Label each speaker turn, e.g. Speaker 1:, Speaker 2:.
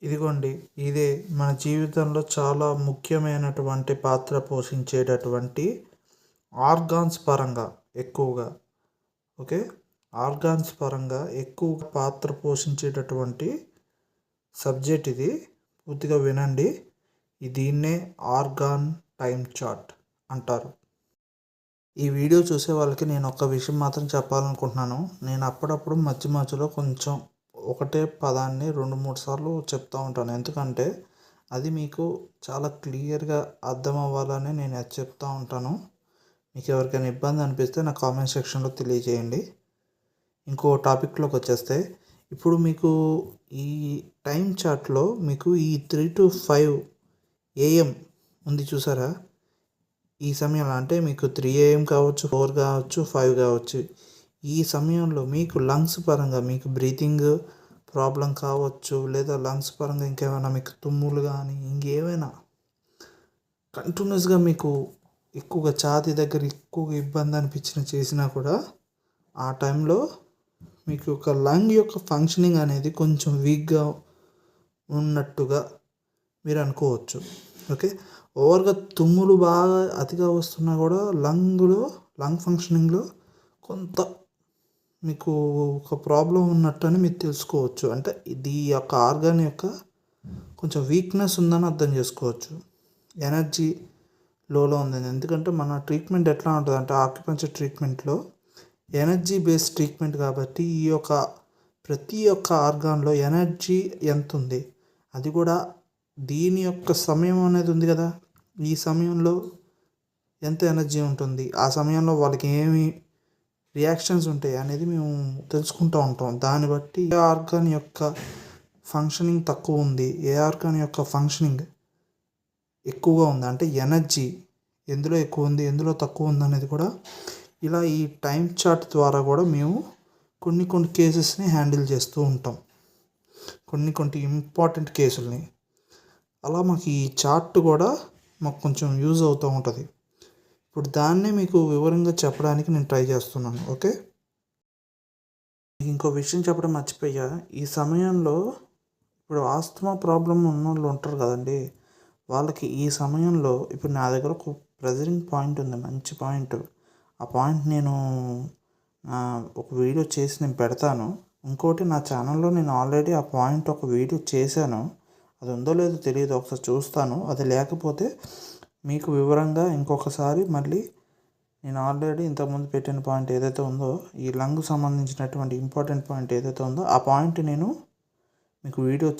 Speaker 1: ఇదిగోండి ఇదే మన జీవితంలో చాలా ముఖ్యమైనటువంటి పాత్ర పోషించేటటువంటి ఆర్గాన్స్ పరంగా ఎక్కువగా ఓకే ఆర్గాన్స్ పరంగా ఎక్కువ పాత్ర పోషించేటటువంటి సబ్జెక్ట్ ఇది. పూర్తిగా వినండి. దీన్నే ఆర్గాన్ టైం చార్ట్ అంటారు. ఈ వీడియో చూసే వాళ్ళకి నేను ఒక విషయం మాత్రం చెప్పాలనుకుంటున్నాను. నేను అప్పుడప్పుడు మధ్యలో కొంచెం ఒకటే పదాన్ని 2-3 సార్లు చెప్తూ ఉంటాను. ఎందుకంటే అది మీకు చాలా క్లియర్గా అర్థం అవ్వాలని నేను అది చెప్తూ ఉంటాను. మీకు ఎవరికైనా ఇబ్బంది అనిపిస్తే నా కామెంట్ సెక్షన్లో తెలియజేయండి. ఇంకో టాపిక్లోకి వచ్చేస్తే, ఇప్పుడు మీకు ఈ టైం చార్ట్లో మీకు ఈ 3 to 5 AM ఉంది చూసారా? ఈ సమయంలో అంటే మీకు 3 AM కావచ్చు, 4 కావచ్చు, 5 కావచ్చు. ఈ సమయంలో మీకు లంగ్స్ పరంగా మీకు బ్రీతింగ్ ప్రాబ్లం కావచ్చు, లేదా లంగ్స్ పరంగా ఇంకేమైనా మీకు తుమ్ములు కానీ ఇంకేమైనా కంటిన్యూస్గా మీకు ఎక్కువగా ఛాతీ దగ్గర ఎక్కువగా ఇబ్బంది చేసినా కూడా ఆ టైంలో మీకు ఒక లంగ్ యొక్క ఫంక్షనింగ్ అనేది కొంచెం వీక్గా ఉన్నట్టుగా మీరు అనుకోవచ్చు. ఓకే, ఓవర్గా తుమ్ములు బాగా అతిగా వస్తున్నా కూడా లంగ్ ఫంక్షనింగ్లో కొంత మీకు ఒక ప్రాబ్లం ఉన్నట్టు అని మీరు తెలుసుకోవచ్చు. అంటే ఇది యొక్క ఆర్గాన్ యొక్క కొంచెం వీక్నెస్ ఉందని అర్థం చేసుకోవచ్చు. ఎనర్జీ లోలో ఉందని. ఎందుకంటే మన ట్రీట్మెంట్ ఎట్లా ఉంటుంది అంటే ఆక్యుపంచర్ ట్రీట్మెంట్లో ఎనర్జీ బేస్డ్ ట్రీట్మెంట్ కాబట్టి ఈ యొక్క ప్రతి ఒక్క ఆర్గాన్లో ఎనర్జీ ఎంత ఉంది, అది కూడా దీని యొక్క సమయం అనేది ఉంది కదా, ఈ సమయంలో ఎంత ఎనర్జీ ఉంటుంది, ఆ సమయంలో వాళ్ళకి ఏమి రియాక్షన్స్ ఉంటాయి అనేది మేము తెలుసుకుంటూ ఉంటాం. దాన్ని బట్టి ఏ ఆర్గాన్ యొక్క ఫంక్షనింగ్ తక్కువ ఉంది, ఏ ఆర్గాన్ యొక్క ఫంక్షనింగ్ ఎక్కువగా ఉంది, అంటే ఎనర్జీ ఎందులో ఎక్కువ ఉంది ఎందులో తక్కువ ఉంది అనేది కూడా ఇలా ఈ టైం చార్ట్ ద్వారా కూడా మేము కొన్ని కేసెస్ని హ్యాండిల్ చేస్తూ ఉంటాం. కొన్ని ఇంపార్టెంట్ కేసుల్ని. అలా మాకు ఈ చార్ట్ కూడా మాకు కొంచెం యూజ్ అవుతూ ఉంటుంది. ఇప్పుడు దాన్నే మీకు వివరంగా చెప్పడానికి నేను ట్రై చేస్తున్నాను. ఓకే, ఇంకో విషయం చెప్పడం మర్చిపోయా. ఈ సమయంలో ఇప్పుడు ఆస్తమా ప్రాబ్లం ఉన్నోళ్ళు ఉంటారు కదండి, వాళ్ళకి ఈ సమయంలో ఇప్పుడు నా దగ్గర ఒక ప్రెజరింగ్ పాయింట్ ఉంది, మంచి పాయింట్. ఆ పాయింట్ నేను ఒక వీడియో చేసి నేను పెడతాను. ఇంకోటి నా ఛానల్లో నేను ఆల్రెడీ ఆ పాయింట్ ఒక వీడియో చేశాను. అది ఉందో లేదో తెలియదు, ఒకసారి చూస్తాను. అది లేకపోతే మీకు వివరంగా ఇంకొకసారి మళ్ళీ నేను ఆల్రెడీ ఇంతకుముందు పెట్టిన పాయింట్ ఏదైతే ఉందో, ఈ లంగ్ సంబంధించినటువంటి ఇంపార్టెంట్ పాయింట్ ఏదైతే ఉందో ఆ పాయింట్ నేను మీకు వీడియో